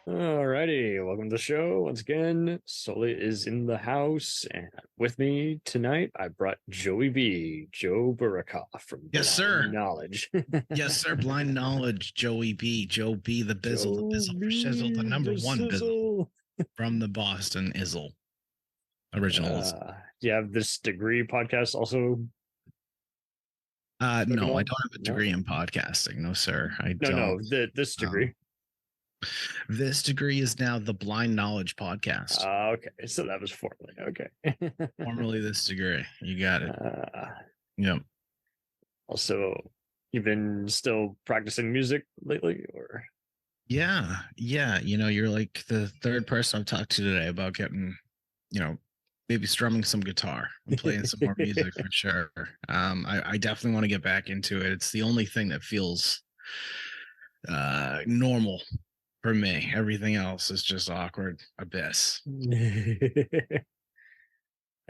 Alrighty, welcome to the show. Once again, Sully is in the house, and with me tonight, I brought Joey B, Joe Burakoff from Yes, Blind sir. Knowledge. Yes, sir. Blind knowledge. Joey B. Joe B. The Joe Bizzle for Shizzle, the B, number the one Bizzle sizzle. from the Boston Izzle. Originals. Do you have this degree podcast also? No, I On? don't have a No, degree in podcasting. No, sir. I no, don't. no. This degree. This degree is now the Blind Knowledge Podcast. Okay, so that was formerly okay. Formerly this degree. You got it. Yep. Also, you've been still practicing music lately, or? Yeah. You're like the third person I've talked to today about getting, maybe strumming some guitar and playing some more music for sure. I definitely want to get back into it. It's the only thing that feels normal for me. Everything else is just awkward abyss.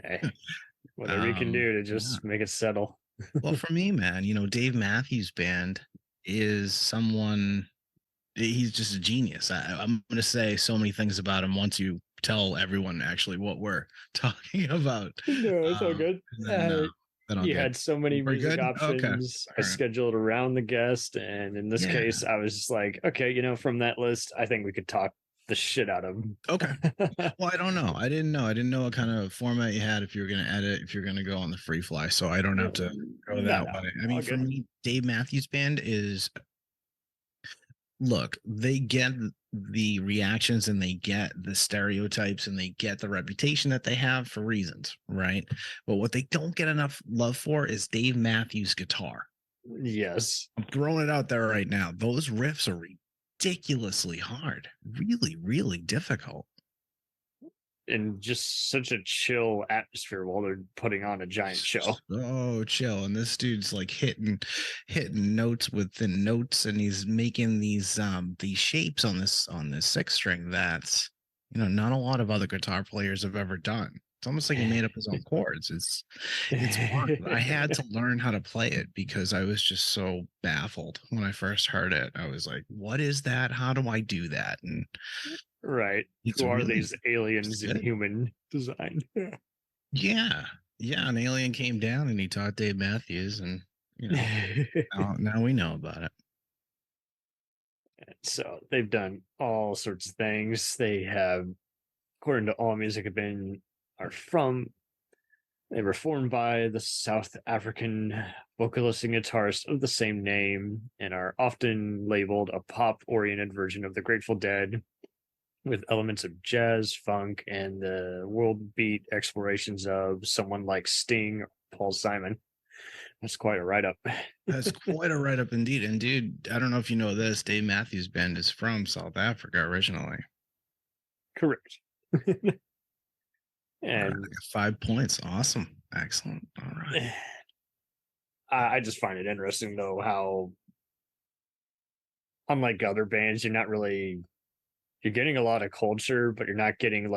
Hey, whatever you can do to just make it settle. Well, for me, man, Dave Matthews Band is someone. He's just a genius. I'm going to say so many things about him once you tell everyone actually what we're talking about. No, it's all good. You had so many music options. Okay. I scheduled around the guest, and in this case, I was just like, okay, from that list, I think we could talk the shit out of him. Okay. Well, I don't know. I didn't know what kind of format you had, if you were going to edit, if you're going to go on the free fly. So I don't have to go that way. I mean, for me, Dave Matthews Band is, look, they get the reactions and they get the stereotypes and they get the reputation that they have for reasons, right? But what they don't get enough love for is Dave Matthews guitar. Yes. I'm throwing it out there right now. Those riffs are ridiculously hard, really, really difficult. And just such a chill atmosphere while they're putting on a giant show. Oh, chill. And this dude's like hitting notes within notes, and he's making these shapes on this six string that's not a lot of other guitar players have ever done. It's almost like he made up his own chords. It's fun. I had to learn how to play it because I was just so baffled when I first heard it. I was like, what is that? How do I do that? And right. Who are these aliens in human design? Yeah. An alien came down and he taught Dave Matthews, and now we know about it. So they've done all sorts of things. They have, according to AllMusic, they were formed by the South African vocalist and guitarist of the same name and are often labeled a pop-oriented version of the Grateful Dead, with elements of jazz, funk, and the world beat explorations of someone like Sting or Paul Simon. That's quite a write-up. That's quite a write-up indeed. And dude, I don't know if you know this, Dave Matthews Band is from South Africa originally. Correct. And right, 5 points. Awesome. Excellent. All right. I just find it interesting though how, unlike other bands, you're getting a lot of culture, but you're not getting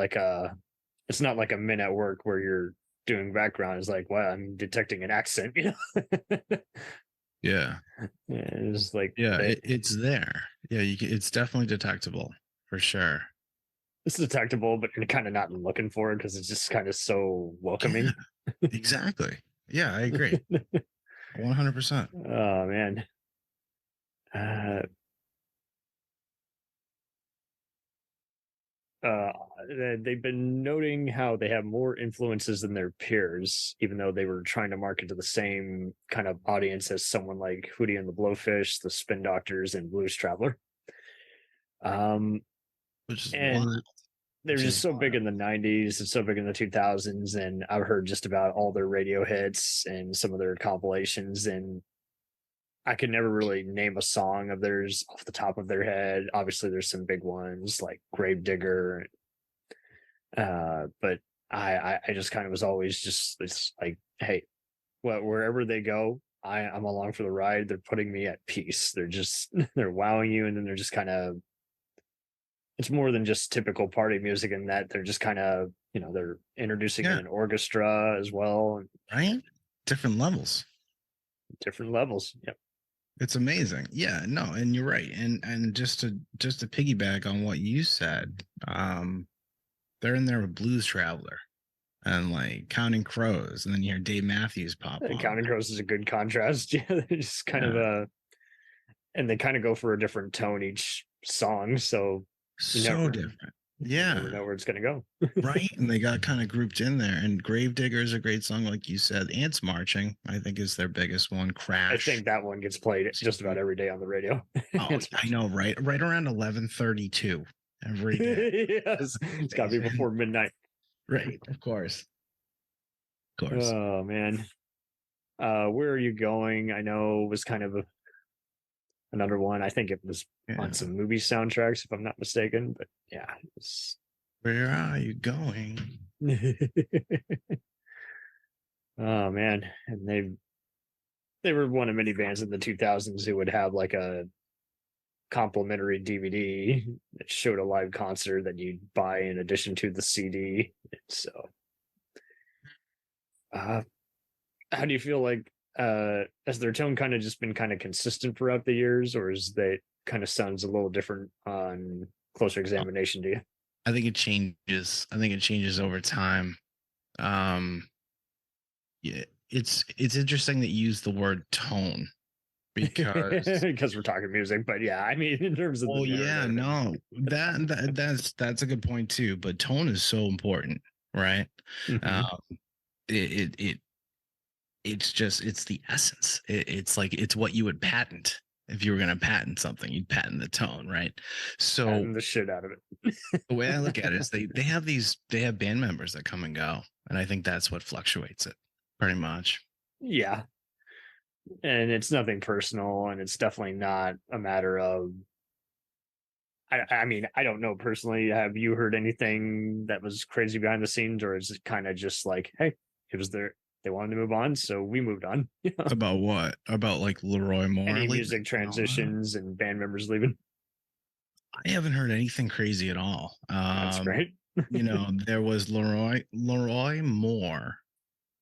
it's not like a Men at Work where you're doing background. It's like, wow, I'm detecting an accent, Yeah. It's like, it's there. Yeah, it's definitely detectable for sure. It's detectable, but you're kind of not looking for it because it's just kind of so welcoming. Yeah, exactly. Yeah, I agree. 100%. Oh man. They've been noting how they have more influences than their peers, even though they were trying to market to the same kind of audience as someone like Hootie and the Blowfish, the Spin Doctors, and Blues Traveler. Which is wild. They were just so big in the 90s and so big in the 2000s, and I've heard just about all their radio hits and some of their compilations, and I could never really name a song of theirs off the top of their head. Obviously, there's some big ones like Gravedigger, but I just kind of was always just it's like, hey, wherever they go, I'm along for the ride. They're putting me at peace. They're wowing you, and then they're just kind of, it's more than just typical party music in that they're just kind of, they're introducing in an orchestra as well. Right? Different levels. Yep. It's amazing. Yeah, no, and you're right. And just to piggyback on what you said, they're in there with Blues Traveler and like Counting Crows, and then you hear Dave Matthews pop on. Counting Crows is a good contrast. Yeah, they're just kind of and they kind of go for a different tone each song, so you So different. you never Yeah. know where it's gonna go. Right. And they got kind of grouped in there. And Gravedigger is a great song, like you said. Ants Marching, I think, is their biggest one. Crash. I think that one gets played just about every day on the radio. Oh, I know, right? Right around 11:32 every day. Yes, it's got to be before midnight. Right, of course. Of course. Oh man, where are you going? I know it was kind of another one. I think it was on some movie soundtracks, if I'm not mistaken. But yeah, where are you going? Oh man, and they were one of many bands in the 2000s who would have like a complimentary DVD that showed a live concert that you'd buy in addition to the CD. So, how do you feel like has their tone kind of just been kind of consistent throughout the years, or is that kind of sounds a little different on closer examination to you? I think it changes. I think it changes over time. Yeah, it's interesting that you use the word tone because we're talking music, but yeah, I mean in terms of that's a good point too. But tone is so important, right? Mm-hmm. It's the essence. It's like it's what you would patent. If you were going to patent something, you'd patent the tone, right? So patent the shit out of it. The way I look at it is they have band members that come and go, and I think that's what fluctuates it pretty much. Yeah, and it's nothing personal, and it's definitely not a matter of. I mean, I don't know personally. Have you heard anything that was crazy behind the scenes, or is it kind of just like, hey, it was there? They wanted to move on, so we moved on. About what? About like Leroy Moore? Any music transitions and band members leaving? I haven't heard anything crazy at all. That's great. There was Leroy Moore.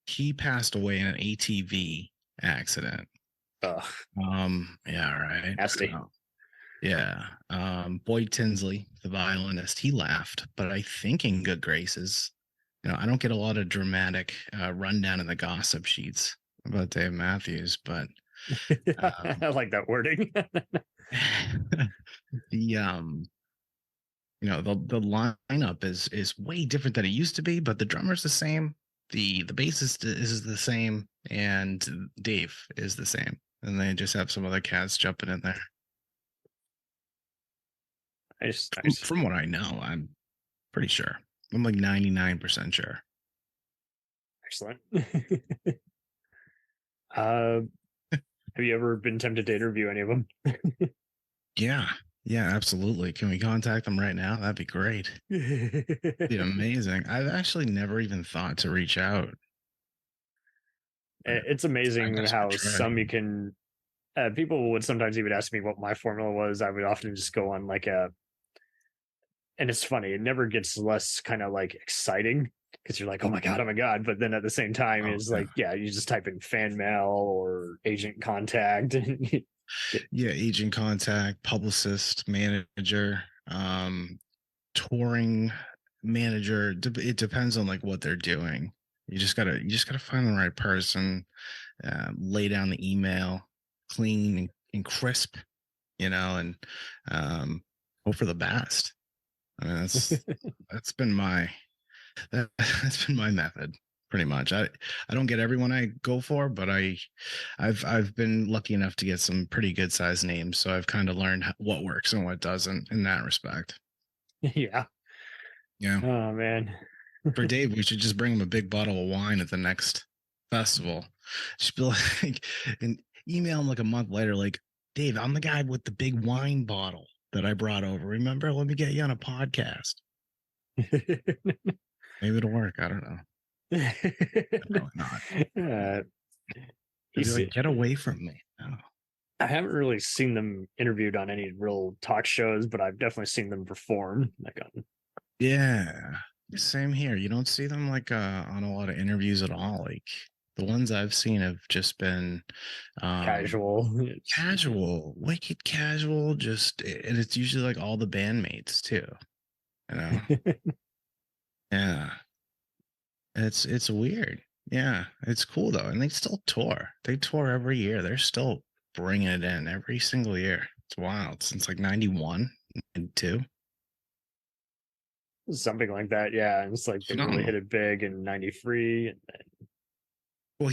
He passed away in an ATV accident. Ugh. Yeah, right. Nasty. Yeah. Boyd Tinsley, the violinist, he left, but I think in good graces. I don't get a lot of dramatic rundown in the gossip sheets about Dave Matthews, but I like that wording. The lineup is way different than it used to be, but the drummer's the same, the bassist is the same, and Dave is the same, and they just have some other cats jumping in there. From what I know, I'm pretty sure. I'm like 99% sure. Excellent. Have you ever been tempted to interview any of them? Yeah, absolutely. Can we contact them right now? That'd be great. It'd be amazing. I've actually never even thought to reach out. It's amazing how some you can. People would sometimes even ask me what my formula was. I would often just go on like and it's funny, it never gets less kind of like exciting because you're like, oh my god, but then at the same time it's like, yeah, you just type in fan mail or agent contact. Yeah, agent contact, publicist, manager, touring manager. It depends on like what they're doing. You just gotta find the right person, lay down the email clean and crisp, and hope for the best. I mean, that's been my method pretty much. I don't get everyone I go for, but I've been lucky enough to get some pretty good sized names, so I've kind of learned what works and what doesn't in that respect. Yeah. Oh man. For Dave, we should just bring him a big bottle of wine at the next festival. Just be like, and email him like a month later, like, Dave, I'm the guy with the big wine bottle that I brought over. Remember? Let me get you on a podcast. Maybe it'll work. I don't know. Probably not. He's like, get away from me. No. I haven't really seen them interviewed on any real talk shows, but I've definitely seen them perform. Yeah, same here. You don't see them like on a lot of interviews at all. Like The ones I've seen have just been Casual. casual, wicked casual. And it's usually like all the bandmates too. You know, yeah. It's weird. Yeah, it's cool though, and they still tour. They tour every year. They're still bringing it in every single year. It's wild. Since like 91 and 2. Something like that, yeah. And it's like they really hit it big in '93. And then... Well,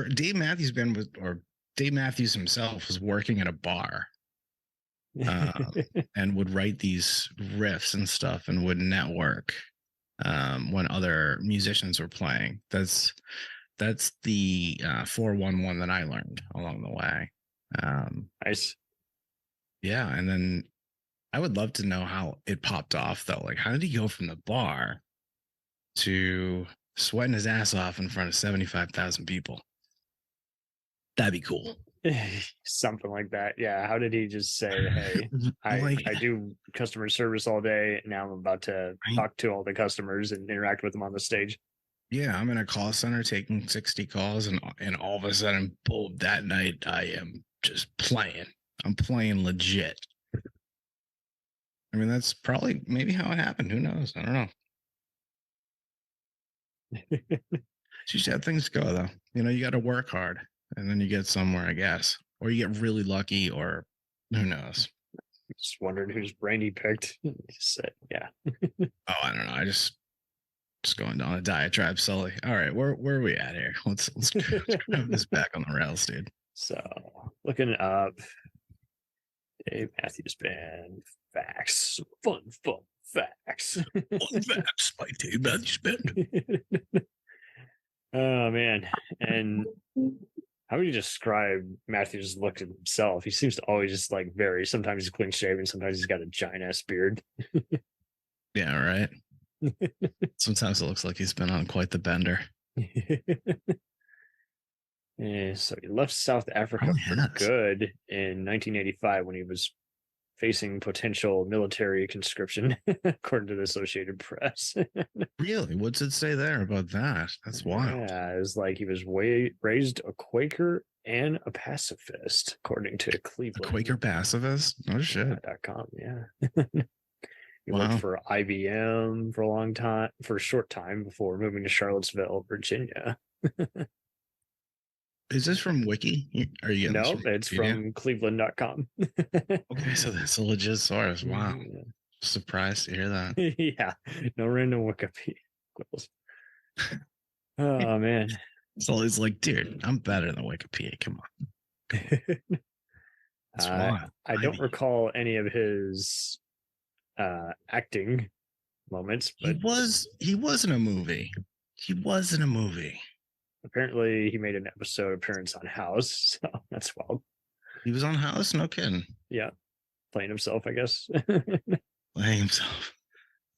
Dave Matthews Band was, or Dave Matthews himself was working at a bar, and would write these riffs and stuff, and would network when other musicians were playing. That's the 411 that I learned along the way. Nice. Yeah, and then I would love to know how it popped off though. Like, how did he go from the bar to sweating his ass off in front of 75,000 people? That'd be cool. Something like that. Yeah. How did he just say, "Hey, I do customer service all day. Now I'm about to talk to all the customers and interact with them on the stage." Yeah, I'm in a call center taking 60 calls, and all of a sudden, boom, that night I am just playing. I'm playing legit. I mean, that's probably maybe how it happened. Who knows? I don't know. It's just how things go, though. You know, you got to work hard, and then you get somewhere, I guess, or you get really lucky, or who knows. Just wondered whose brain he picked. He said, "Yeah." Oh, I don't know. I just going on a diatribe, Sully. All right, where are we at here? Let's grab this back on the rails, dude. So, looking up Dave Matthews Band facts, fun facts. Fun facts by Dave Matthews Band. Oh man, and how would you describe Matthews' look at himself? He seems to always just like vary. Sometimes he's clean shaven, sometimes he's got a giant ass beard. Yeah, right. Sometimes it looks like he's been on quite the bender. Yeah, so he left South Africa for good in 1985 when he was facing potential military conscription, according to the Associated Press. Really? What's it say there about that? That's wild. Yeah, it was like he was raised a Quaker and a pacifist, according to Cleveland. A Quaker pacifist? No shit. .com, yeah. He worked for IBM for a short time before moving to Charlottesville, Virginia. Is this from Wiki? Are you No, it's from Cleveland.com. Okay, so that's a legit source. Wow. Yeah. Surprised to hear that. Yeah, no random Wikipedia. Oh, man. It's always like, dude, I'm better than Wikipedia. Come on. I don't recall any of his acting moments, but he was in a movie. He was in a movie. Apparently, he made an episode appearance on House, so that's wild. He was on House? No kidding. Yeah, playing himself, I guess. Playing himself.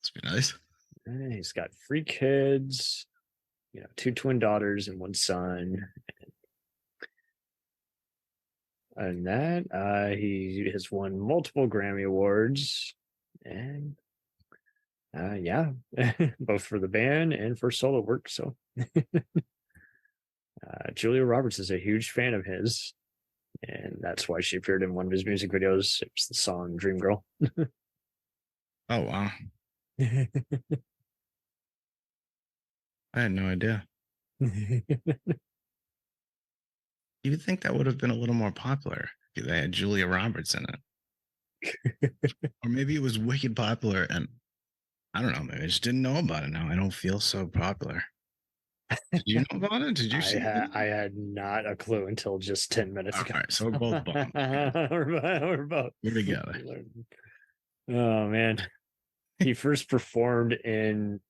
Must be nice. And he's got 3 kids, 2 twin daughters and 1 son. And that, he has won multiple Grammy Awards, and yeah, both for the band and for solo work. So. Julia Roberts is a huge fan of his, and that's why she appeared in one of his music videos. It's the song Dream Girl. Oh, wow. I had no idea. You would think that would have been a little more popular if they had Julia Roberts in it. Or maybe it was wicked popular, and I don't know, maybe I just didn't know about it now. I don't feel so popular. Did you know about it? Did you see it? I had not a clue until just 10 minutes ago. All right, so we're both bummed. We're both. We're together. Oh, man. He first performed in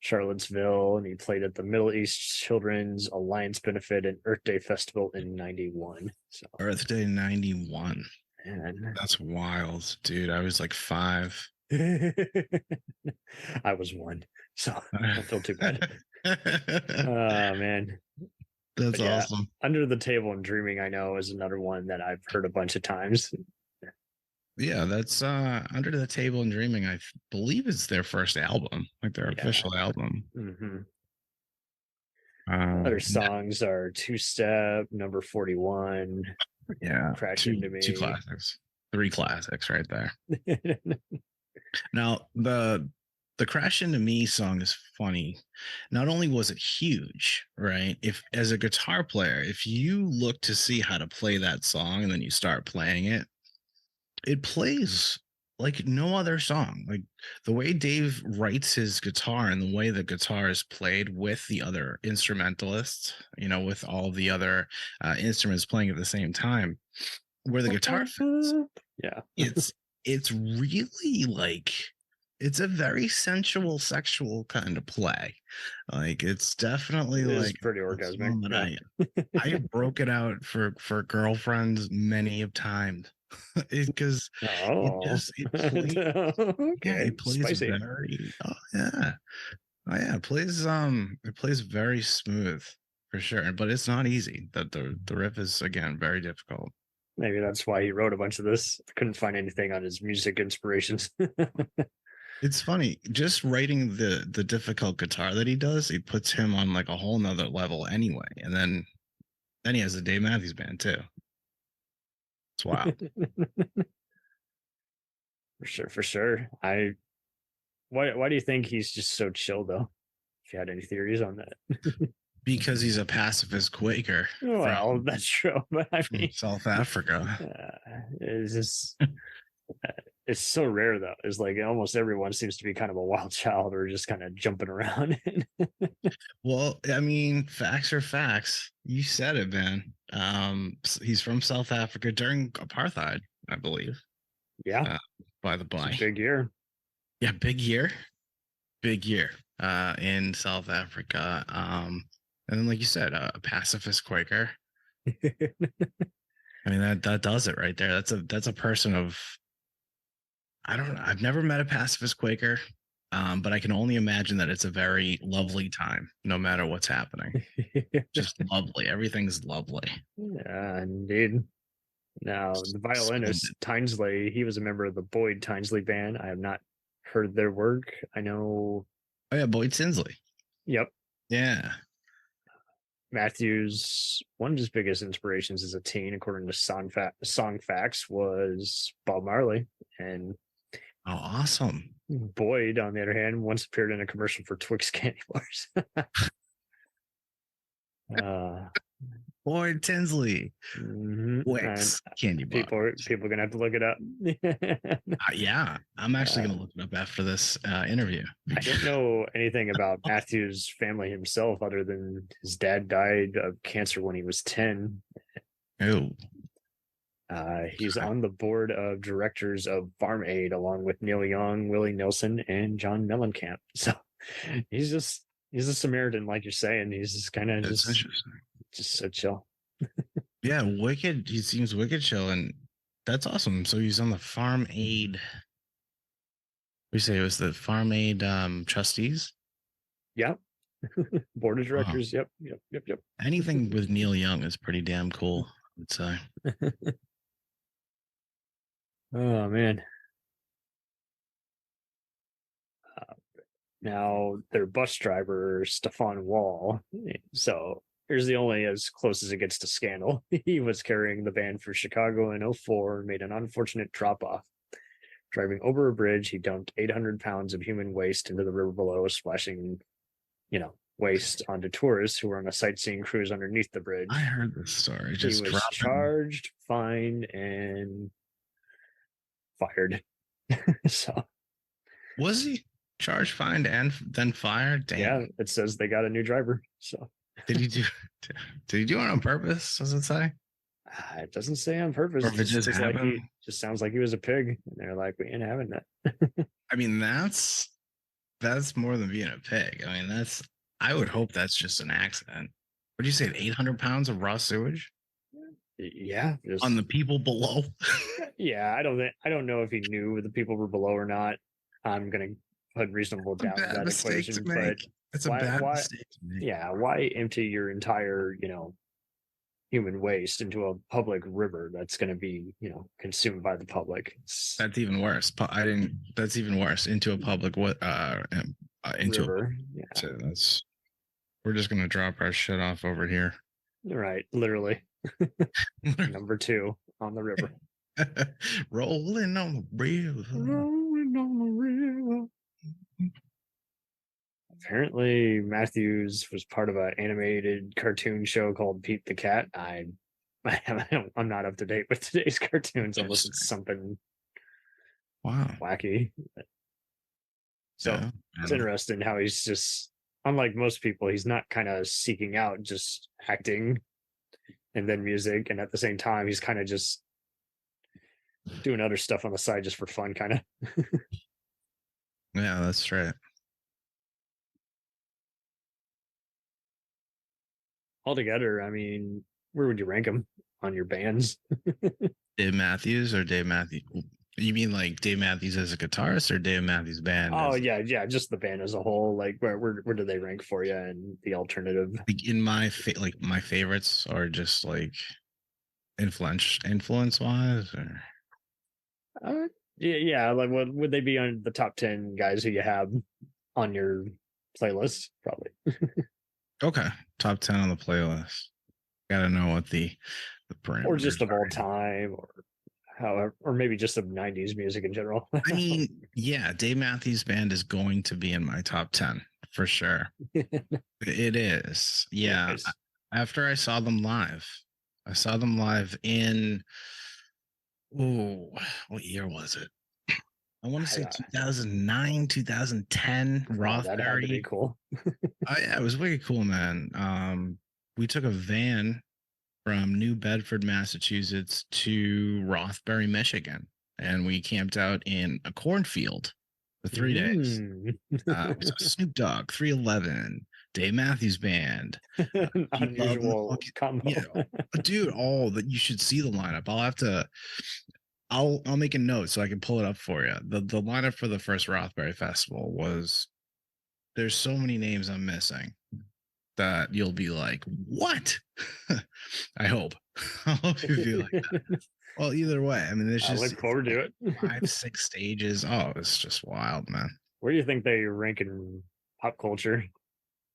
Charlottesville, and he played at the Middle East Children's Alliance Benefit and Earth Day Festival in 91. So. Earth Day 91. Man. That's wild, dude. I was like 5. I was 1, so I don't feel too bad. Oh, man. That's awesome. Under the Table and Dreaming, I know, is another one that I've heard a bunch of times. Yeah, that's Under the Table and Dreaming. I believe it's their first album, like their official album. Mm-hmm. Other songs are Two Step, Number 41, yeah, Crash two Into Me. classics, 3 classics right there. Now the Crash Into Me song is funny. Not only was it huge, right? If as a guitar player, if you look to see how to play that song and then you start playing it, it plays like no other song. Like the way Dave writes his guitar and the way the guitar is played with the other instrumentalists, with all the other instruments playing at the same time, where the guitar fits, yeah, it's really like it's a very sensual, sexual kind of play. Like it's definitely it is like pretty orgasmic. Yeah. I broke it out for girlfriends many of times because it plays Okay, it plays spicy. it plays very smooth for sure, but it's not easy. The riff is again very difficult. Maybe that's why he wrote a bunch of this. Couldn't find anything on his music inspirations. It's funny, just writing the difficult guitar that he does, it puts him on like a whole nother level anyway. And then he has the Dave Matthews Band too. It's wild. For sure. Why do you think he's just so chill though? If you had any theories on that. Because he's a pacifist Quaker. Well, that's true, but I mean, South Africa. It's just it's so rare though. It's like almost everyone seems to be kind of a wild child or just kind of jumping around. Well, I mean, facts are facts. You said it, man. He's from South Africa during apartheid, I believe. Yeah. By the by. Big year. Yeah, big year. Big year in South Africa. And then, like you said, a pacifist Quaker. I mean, that does it right there. That's a person of, I don't know. I've never met a pacifist Quaker, but I can only imagine that it's a very lovely time, no matter what's happening. Just lovely. Everything's lovely. Yeah, indeed. Now, the violinist Tynesley, he was a member of the Boyd Tynesley Band. I have not heard their work. I know. Oh yeah, Boyd Tinsley. Yep. Yeah. Matthews, one of his biggest inspirations as a teen, according to Song Facts, was Bob Marley. And oh, awesome. Boyd, on the other hand, once appeared in a commercial for Twix candy bars. Boyd Tinsley. Twix candy bars. People are gonna have to look it up. Yeah, I'm actually gonna look it up after this interview. I don't know anything about Matthews' family himself, other than his dad died of cancer when he was 10. Oh. He's on the board of directors of Farm Aid, along with Neil Young, Willie Nelson, and John Mellencamp. So he's a Samaritan, like you're saying. He's just kind of just so chill. Yeah, wicked. He seems wicked chill, and that's awesome. So he's on the Farm Aid. We say it was the Farm Aid trustees. Yep. Board of directors. Wow. Yep. Anything with Neil Young is pretty damn cool, I would say. Oh man. Now their bus driver, Stefan Wall. So here's the only as close as it gets to scandal. He was carrying the band for Chicago in 2004 and made an unfortunate drop off. Driving over a bridge, he dumped 800 pounds of human waste into the river below, splashing, waste onto tourists who were on a sightseeing cruise underneath the bridge. I heard this story. He was charged, fined, and fired. So was he charged, fined, and then fired? Damn. Yeah, it says they got a new driver. So did he do it on purpose? Does it say? It doesn't say on purpose. Or it just sounds like he was a pig, and they're like, we ain't having that. I mean, that's more than being a pig. I mean, I would hope that's just an accident. What did you say? 800 pounds of raw sewage? Yeah, on the people below. Yeah, I don't know if he knew the people were below or not. I'm gonna put reasonable doubt in that equation, but it's a bad mistake to make. Yeah, why empty your entire human waste into a public river that's going to be consumed by the public? That's even worse. That's even worse. Into a public into river. So that's We're just gonna drop our shit off over here. Right, literally. Number 2 on the river. Rolling on the river. Rolling on the river. Apparently, Matthews was part of an animated cartoon show called Pete the Cat. I'm not up to date with today's cartoons unless it's something wacky. So Yeah, it's interesting how he's just, unlike most people, he's not kind of seeking out just acting and then music, and at the same time, he's kind of just doing other stuff on the side just for fun, kind of. Yeah, that's right. Altogether, I mean, where would you rank him on your bands? Dave Matthews or Dave Matthews? You mean like Dave Matthews as a guitarist or Dave Matthews Band? Oh yeah, just the band as a whole. Like where do they rank for you and the alternative? Like in my my favorites are just like influence wise, or yeah, like what would they be on the top 10 guys who you have on your playlist? Probably. okay, top 10 on the playlist. Gotta know what the parameters or just of all time, or however, or maybe just of 90s music in general. I mean, yeah, Dave Matthews Band is going to be in my top 10 for sure. It is. Yeah. Nice. After I saw them live in, what year was it? I want to say 2009, 2010, Rothbury. That had to be cool. Oh, yeah, it was way cool, man. We took a van from New Bedford, Massachusetts to Rothbury, Michigan, and we camped out in a cornfield for 3 days. Snoop Dogg, 311, Dave Matthews Band, unusual combo. Yeah, dude, that you should see the lineup. I'll make a note so I can pull it up for you. The lineup for the first Rothbury Festival was, there's so many names I'm missing that you'll be like, what? I hope you feel like that. Well, either way, I mean, there's just look forward to it. 5-6 stages. Oh, it's just wild, man. Where do you think they rank in pop culture?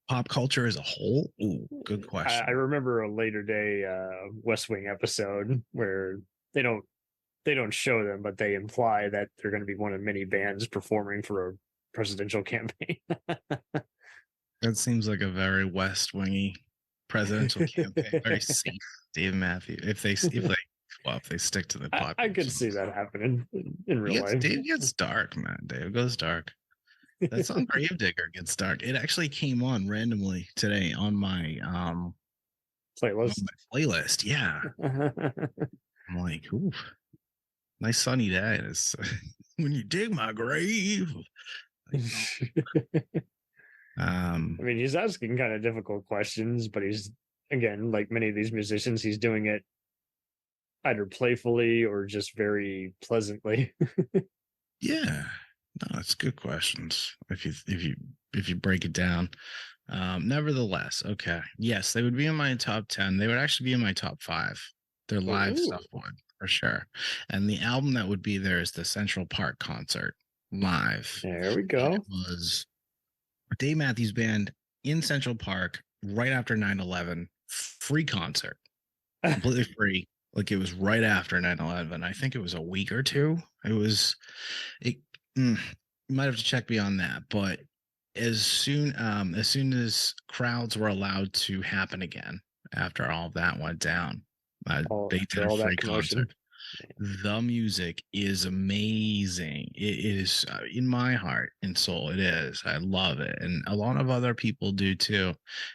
Pop culture as a whole? Ooh, good question. I remember a later day West Wing episode where they don't show them, but they imply that they're going to be one of many bands performing for a presidential campaign. That seems like a very West Wingy presidential campaign. Very safe, Dave Matthews. If they stick to the pop, I could see that happening in real life. Dave gets dark, man. Dave goes dark. That song Gravedigger gets dark. It actually came on randomly today on my playlist. Yeah. I'm like, ooh, nice sunny day. It's when you dig my grave. I mean, he's asking kind of difficult questions, but he's, again, like many of these musicians, he's doing it either playfully or just very pleasantly. Yeah, no, it's good questions if you break it down. Nevertheless, okay, yes, they would be in my top 10. They would actually be in my top 5. Their live stuff would, for sure. And the album that would be there is the Central Park concert live. There we go. It was Dave Matthews Band in Central Park right after 9/11, free concert, completely free. Like it was right after 9/11. I think it was a week or 2. You might have to check beyond that, but as soon as crowds were allowed to happen again after all of that went down, they did a free concert. The music is amazing. It is in my heart and soul. It is. I love it. And a lot of other people do too.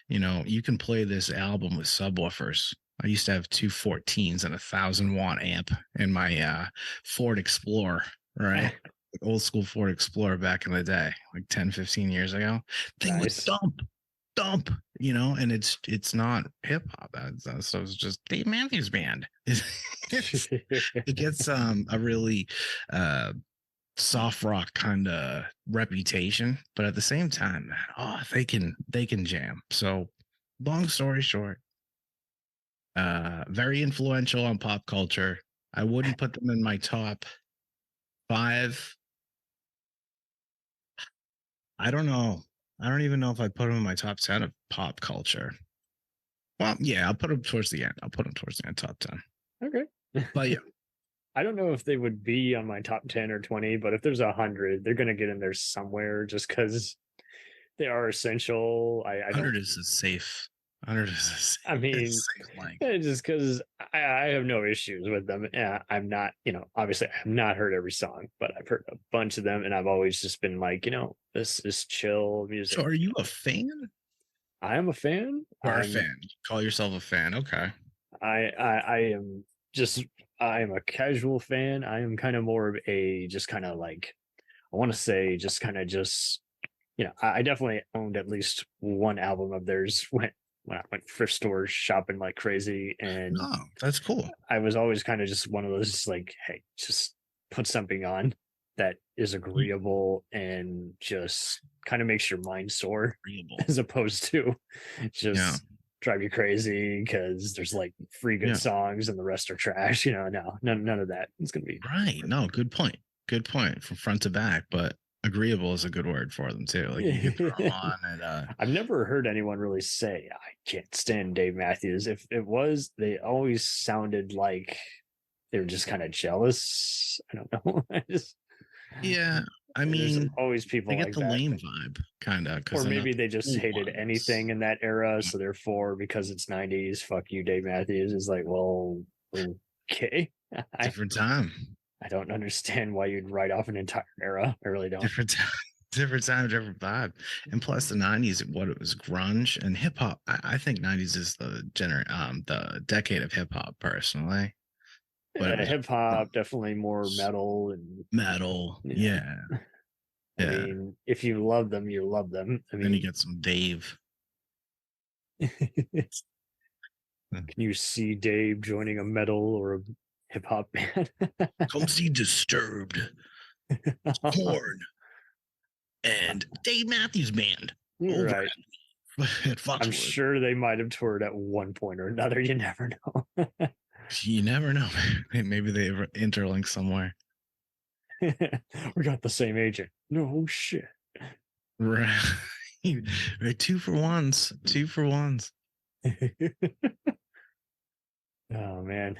You know, you can play this album with subwoofers. I used to have 2 14s and a 1,000-watt amp in my Ford Explorer, right? Old school Ford Explorer back in the day, like 10, 15 years ago. Thing would dump, you know, and it's not hip hop. So it's just Dave Matthews Band. It gets a really soft rock kind of reputation, but at the same time, man, they can jam. So long story short, very influential on pop culture. I wouldn't put them in my top 5. I don't know. I don't even know if I put him in my top 10 of pop culture. Well, yeah, I'll put him towards the end. Top 10. Okay. But yeah. I don't know if they would be on my top 10 or 20, but if there's 100, they're going to get in there somewhere just because they are essential. I 100 don't, is a safe. 100 is a safe, I mean, safe length. just because I have no issues with them. Yeah, I'm not, obviously I have not heard every song, but I've heard a bunch of them, and I've always just been like, this is chill music. So are you a fan? I am a fan. You are a fan. You call yourself a fan. Okay. I am just, I am a casual fan. I am kind of more of a just kind of like, I want to say just kind of just, I definitely owned at least one album of theirs when I went thrift stores shopping like crazy. And Oh, that's cool. I was always kind of just one of those like, hey, just put something on that is agreeable and just kind of makes your mind soar Agreeable. as opposed to just drive you crazy because there's like 3 good songs and the rest are trash. No, none of that. It's gonna be right. No, good point. Good point from front to back. But agreeable is a good word for them too. Like you can throw on and I've never heard anyone really say I can't stand Dave Matthews. If it was, they always sounded like they were just kind of jealous. I don't know. I mean, always people they get like the that. lame vibe, kind of, or maybe they just hated anything in that era. So therefore, because it's 90s, fuck you, Dave Matthews. Is like, well, okay. Different time. I don't understand why you'd write off an entire era. I really don't. Different time, different vibe. And plus the 90s, what it was grunge and hip hop. I think 90s is the decade of hip hop personally. But hip hop, definitely more metal and metal. Yeah. I mean, if you love them, you love them. I mean, then you get some Dave. Can you see Dave joining a metal or a hip hop band? Come see Disturbed, Korn, and Dave Matthews Band. Right. I'm sure they might have toured at one point or another. You never know. You never know. Maybe they interlink somewhere. We got the same agent. No shit. Right. 2 for 1s. 2 for 1s. Oh man.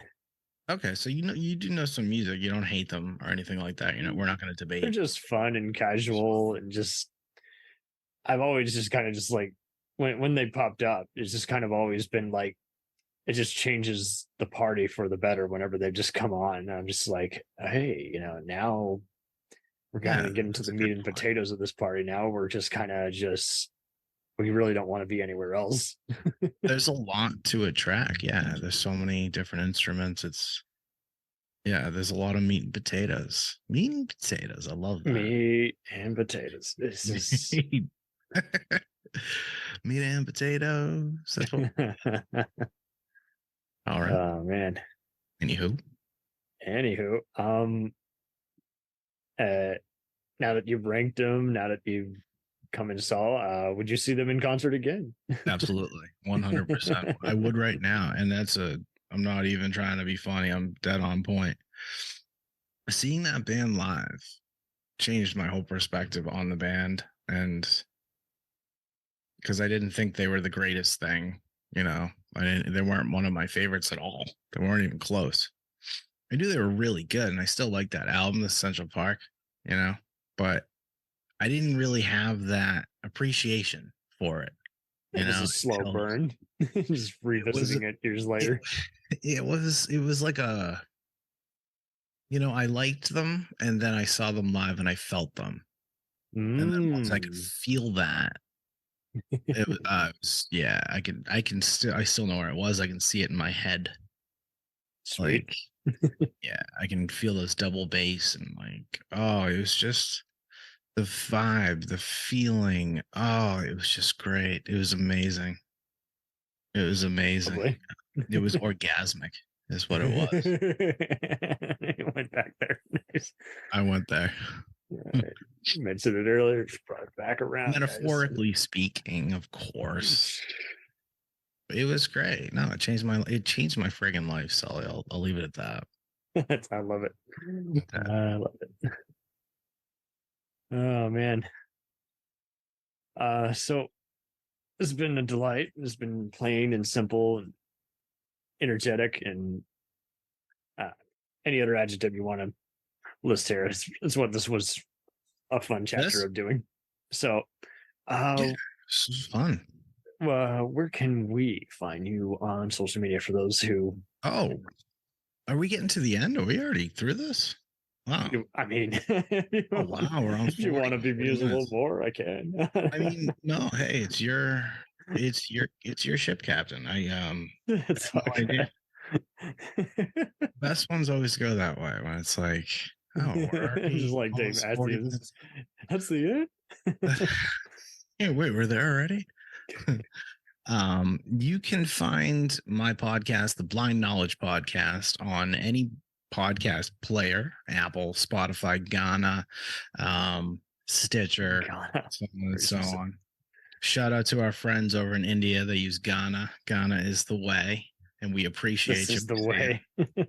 Okay, so you do know some music. You don't hate them or anything like that. We're not going to debate. They're just fun and casual and just. I've always just kind of just like when they popped up, it's just kind of always been like it just changes the party for the better whenever they've just come on. And I'm just like, hey, now we're kind of getting to the meat and potatoes of this party. Now we're just kind of we really don't want to be anywhere else. There's a lot to a track. Yeah, there's so many different instruments. There's a lot of meat and potatoes. Meat and potatoes. I love that. Meat and potatoes. This is meat and potatoes. That's what. All right. Oh man. Anywho. Now that you've ranked them, now that you've come and saw, would you see them in concert again? Absolutely. 100%. I would right now. And I'm not even trying to be funny. I'm dead on point. Seeing that band live changed my whole perspective on the band. And because I didn't think they were the greatest thing, they weren't one of my favorites at all. They weren't even close. I knew they were really good. And I still like that album, The Central Park, but I didn't really have that appreciation for it. It was a slow burn. Just revisiting it years later. It was like I liked them and then I saw them live and I felt them. And then once I could feel that, it was, I still know where it was. I can see it in my head. Sweet. I can feel those double bass and it was just the vibe, the feeling. Oh, it was just great. It was amazing. It was amazing. It was orgasmic, is what it was. You went back there. Nice. I went there. Right. You mentioned it earlier. Just brought it back around. Metaphorically speaking, of course. It was great. No, it changed my friggin' life, Sully. I'll leave it at that. I love it. I love it. Oh man. So it's been a delight. It's been plain and simple and energetic, and any other adjective you want to list here is what this was a fun chapter of doing. So, this is fun. Where can we find you on social media for those who? Oh, are we getting to the end? Are we already through this? Wow. I mean, oh wow, we're on 40, if you want to be mused a little more, I can. I mean, no, hey, it's your ship, Captain. It's no idea. Best ones always go that way when it's like, oh, we're just like Dave Matthews. That's the end. Yeah, wait, we're there already. You can find my podcast, the Blind Knowledge Podcast, on any podcast player: Apple, Spotify, Ghana, Stitcher, so on and so on. Shout out to our friends over in India. They use Ghana. Ghana is the way, and we appreciate you. This is the way.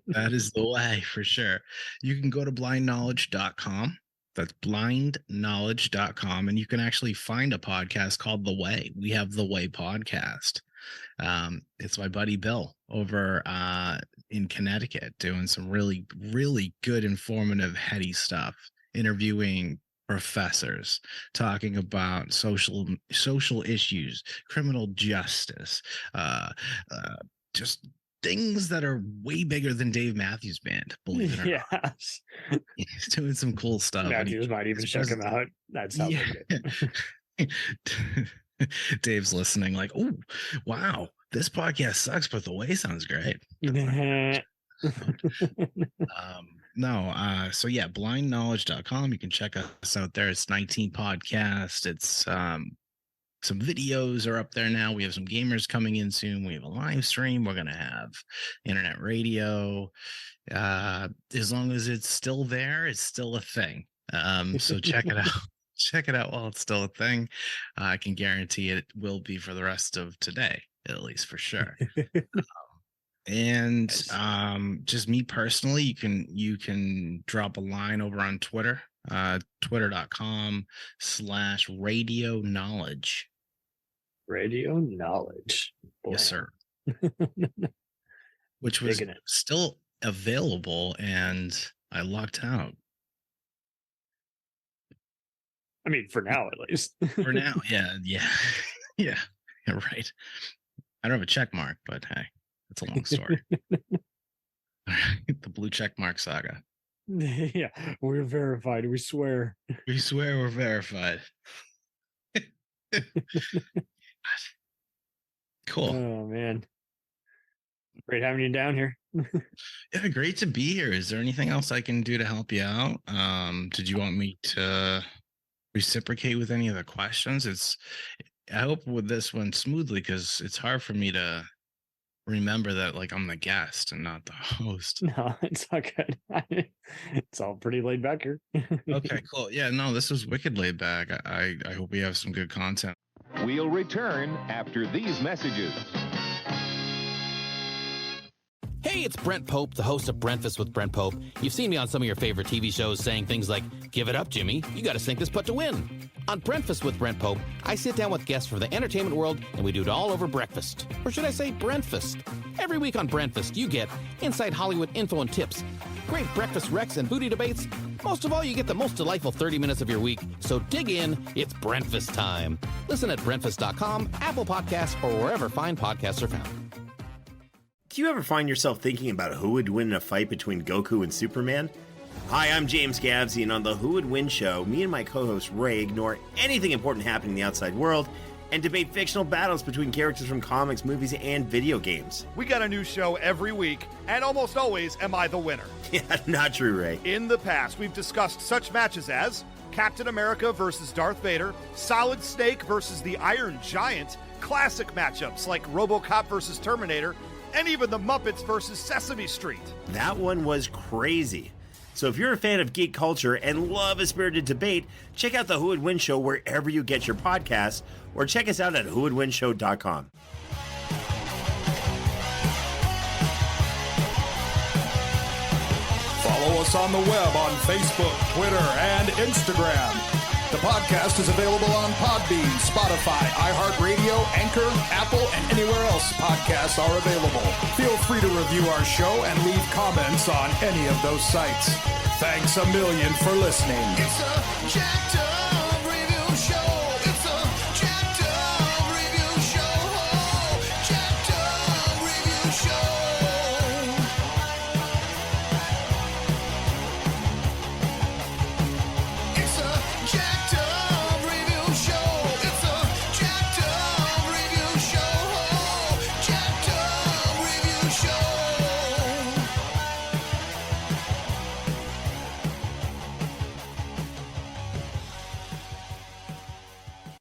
That is the way for sure. You can go to blindknowledge.com. That's blindknowledge.com, and you can actually find a podcast called The Way. We have The Way podcast. It's my buddy Bill over in Connecticut doing some really, really good, informative, heady stuff, interviewing professors, talking about social issues, criminal justice, just things that are way bigger than Dave Matthews Band, believe it or not. He's doing some cool stuff. Matthews might even check him out. That's how Dave's listening like, oh, wow, this podcast sucks, but The Way sounds great. So yeah, blindknowledge.com. You can check us out there. It's 19 podcasts. It's some videos are up there now. We have some gamers coming in soon. We have a live stream. We're going to have internet radio. As long as it's still there, it's still a thing. So check it out. Check it out while it's still a thing. I can guarantee it will be for the rest of today, at least for sure. And just me personally, you can drop a line over on Twitter, twitter.com/radio knowledge. Radio knowledge. Boy. Yes, sir. Which was still available, and I locked out. I mean, for now, at least. For now, yeah. Right. I don't have a check mark, but hey, it's a long story. The blue check mark saga. Yeah, we're verified. We swear. We swear we're verified. Cool. Oh man, great having you down here. Yeah, great to be here. Is there anything else I can do to help you out? Did you want me to reciprocate with any of the questions? I hope with this one smoothly, because it's hard for me to remember that like I'm the guest and not the host. No, it's all good. It's all pretty laid back here. Okay, cool. Yeah, no, this was wicked laid back. I hope we have some good content. We'll return after these messages. Hey, it's Brent Pope, the host of Breakfast with Brent Pope. You've seen me on some of your favorite TV shows saying things like, "Give it up, Jimmy. You got to sink this putt to win." On Breakfast with Brent Pope, I sit down with guests from the entertainment world, and we do it all over breakfast. Or should I say Brentfast? Every week on Brentfast, you get inside Hollywood info and tips, great breakfast recs and booty debates. Most of all, you get the most delightful 30 minutes of your week. So dig in. It's Brentfast time. Listen at Brentfast.com, Apple Podcasts, or wherever fine podcasts are found. Do you ever find yourself thinking about who would win in a fight between Goku and Superman? Hi, I'm James Gavsey, and on the Who Would Win show, me and my co-host Ray ignore anything important happening in the outside world and debate fictional battles between characters from comics, movies, and video games. We got a new show every week, and almost always am I the winner. Yeah, not true, Ray. In the past, we've discussed such matches as Captain America versus Darth Vader, Solid Snake versus the Iron Giant, classic matchups like RoboCop versus Terminator, and even the Muppets versus Sesame Street. That one was crazy. So if you're a fan of geek culture and love a spirited debate, check out the Who Would Win show wherever you get your podcasts, or check us out at whowouldwinshow.com. Follow us on the web on Facebook, Twitter, and Instagram. The podcast is available on Podbean, Spotify, iHeartRadio, Anchor, Apple, and anywhere else podcasts are available. Feel free to review our show and leave comments on any of those sites. Thanks a million for listening. It's a jacked up